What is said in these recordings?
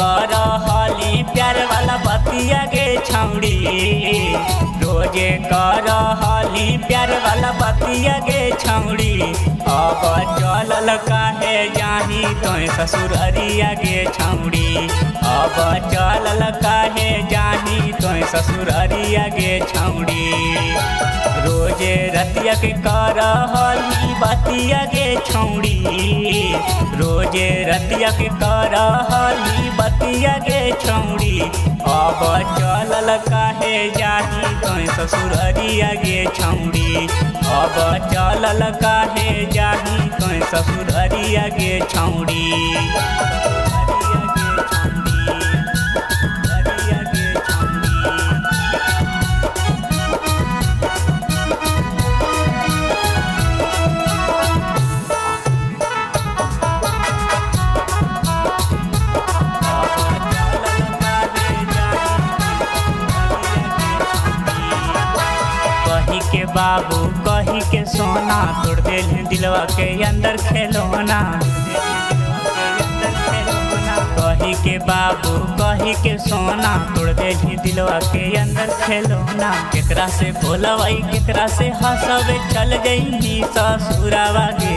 कर हली प्यार वाला बतिया गे छौड़ी, रोजे कर हली प्यार वाला बतिया गे छौड़ी। अब चलल काहे जाही तोय ससुररिया गे छौड़ी, अब चलल काहे जाही तोय ससुररिया गे छौड़ी। रोजे रतिया के कर हली बतिया गे छौड़ी, रोजे रतिया के कर हली बतिया गे छौड़ी। अब चलल काहे जाही तोय ससुररिया गे छौड़ी, अब चलल काहे जाही तोय ससुररिया गे छौड़ी। के बाबू कही के सोना तोड़ दिल दिलवा के अंदर खेलौना, कही के बाबू कही के सोना तोड़ दिल दिलवा के अंदर खेलौना। केकरा से बोलवाई केकरा से हंसवे चल गई ससुरावा गे,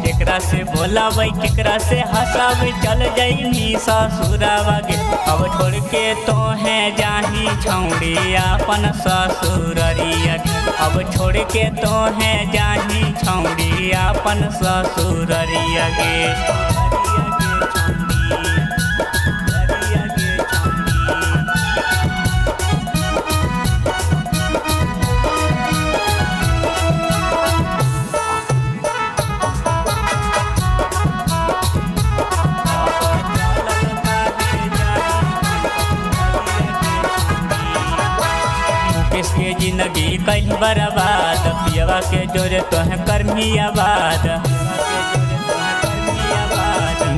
केकरा से बोलवाई केकरा से हंसवे चल गई ससुरावा गे। अब छोड़ के तो है जाही छौड़ी अपन ससुररिया गे, अब छोड़ के तो है जाही छौड़ी अपन ससुररिया गे। के जिंदगी कहीं बर्बाद, पियवा के जोरे तोहे करमी आबाद,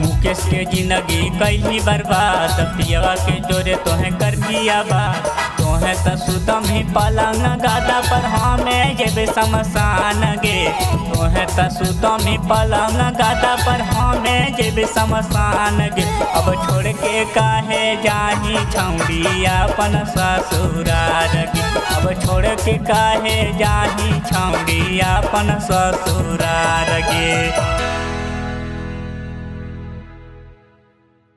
मुकेश के जिंदगी कहीं बर्बाद, पियवा के जोरे तोहे करमी आबाद। तोहे त सुतम ही पलंग गादा पर हमें जेबे शमशान गे, तोहे त सुतम ही पलंग गादा पर हमें जेबे शमशान गे। अब छोड़ के काहे जाही छौड़ी अपन ससुरार गे, अब छोड़ के काहे जाही छौड़ी अपन ससुरार गे।